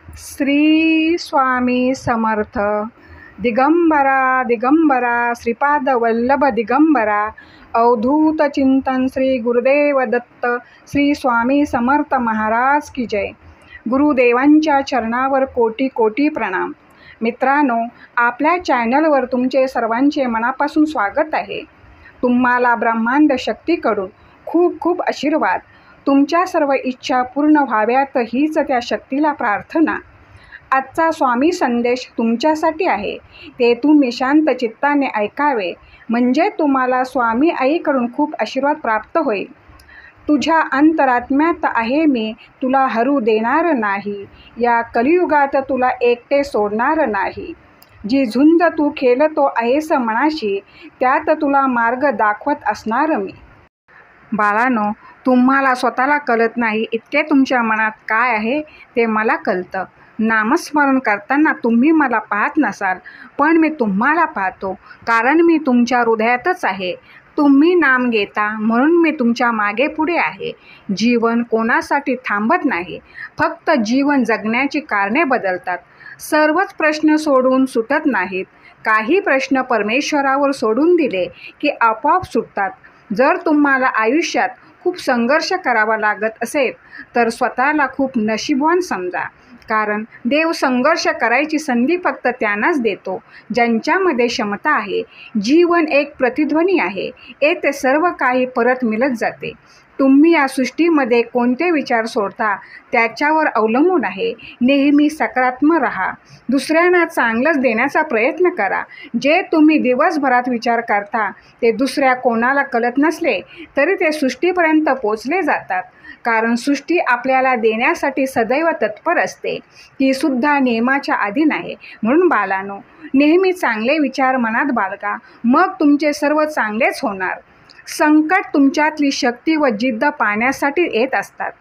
श्री स्वामी समर्थ. दिगंबरा दिगंबरा श्रीपाद वल्लभ दिगंबरा. अवधूत चिंतन श्री गुरुदेव दत्त श्री स्वामी समर्थ महाराज की जय. गुरुदेवांच्या चरणावर कोटी कोटी प्रणाम. मित्रांनो, आपल्या चॅनलवर तुमचे सर्वांचे मनापासून स्वागत आहे. तुम्हाला ब्रह्मांड शक्तीकडून खूप खूप आशीर्वाद. तुमच्या सर्व इच्छा पूर्ण व्हाव्यात हीच त्या शक्तीला प्रार्थना. आजचा स्वामी संदेश तुमच्यासाठी आहे. ते तुम्ही शांत चित्ताने ऐकावे, म्हणजे तुम्हाला स्वामी आईकडून खूप आशीर्वाद प्राप्त होईल. तुझ्या अंतरात्म्यात आहे मी, तुला हरू देणार नाही. या कलियुगात तुला एकटे सोडणार नाही. जी झुंज तू खेळतो आहेस मनाशी, त्यात तुला मार्ग दाखवत असणार मी. बाळांनो, तुम्हाला स्वतःला कळत नाही इतके तुमच्या मनात काय आहे ते मला कळतं. नामस्मरण करताना तुम्ही मला पाहत नसाल, पण मी तुम्हाला पाहतो, कारण मी तुमच्या हृदयातच आहे. तुम्ही नाम घेता म्हणून मी तुमच्या मागे पुढे आहे. जीवन कोणासाठी थांबत नाही, फक्त जीवन जगण्याची कारणे बदलतात. सर्वच प्रश्न सोडून सुटत नाहीत. काही प्रश्न परमेश्वरावर सोडून दिले की आपोआप सुटतात. जर तुम्हाला आयुष्यात खूप संघर्ष करावा लागत असेल तर स्वतःला खूप नशीबवान समजा, कारण देव संघर्ष करायची संधी फक्त त्यांनाच देतो ज्यांच्यामध्ये क्षमता आहे. जीवन एक प्रतिध्वनी आहे, येथे सर्व काही परत मिळत जाते. तुम्ही या सृष्टीमध्ये कोणते विचार सोडता त्याच्यावर अवलंबून आहे. नेहमी सकारात्मक राहा. दुसऱ्यांना चांगलंच देण्याचा प्रयत्न करा. जे तुम्ही दिवसभरात विचार करता ते दुसऱ्या कोणाला कळत नसले तरी ते सृष्टीपर्यंत पोचले जातात, कारण सृष्टी आपल्याला देण्यासाठी सदैव तत्पर असते. ती सुद्धा नियमाच्या अधीन आहे. म्हणून बाळांनो, नेहमी चांगले विचार मनात बाळगा, मग तुमचे सर्व चांगलेच होणार. संकट तुमच्यातली शक्ती व जिद्द पाहण्यासाठी येत असतात.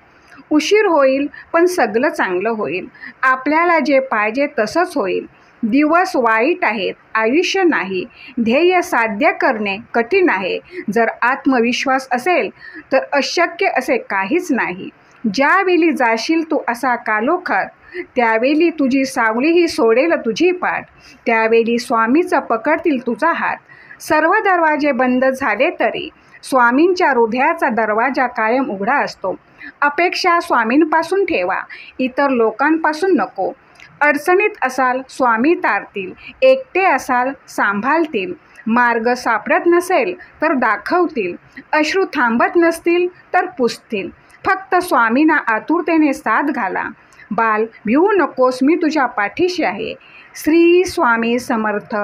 उशीर होईल पण सगळं चांगलं होईल. आपल्याला जे पाहिजे तसंच होईल. दिवस वाईट आहेत, आयुष्य नाही. ध्येय साध्य करणे कठीण आहे. जर आत्मविश्वास असेल तर अशक्य असे काहीच नाही. ज्यावेळी जाशील तू असा कालोखात, त्यावेळी तुझी सावलीही सोडेल तुझी पाठ. त्यावेळी स्वामीचा पकडतील तुझा हात. सर्व दरवाजे बंद झाले तरी स्वामींच्या हृदयाचा दरवाजा कायम उघडा असतो. अपेक्षा स्वामींपासून ठेवा, इतर लोकांपासून नको. अडचणीत असाल स्वामी तारतील, एकटे असाल सांभाळतील. मार्ग सापडत नसेल तर दाखवतील. अश्रू थांबत नसतील तर पुसतील. फक्त स्वामींना आतुरतेने साथ घाला. बाल, भिवू नकोस, मी तुझ्या पाठीशी आहे. श्री स्वामी समर्थ.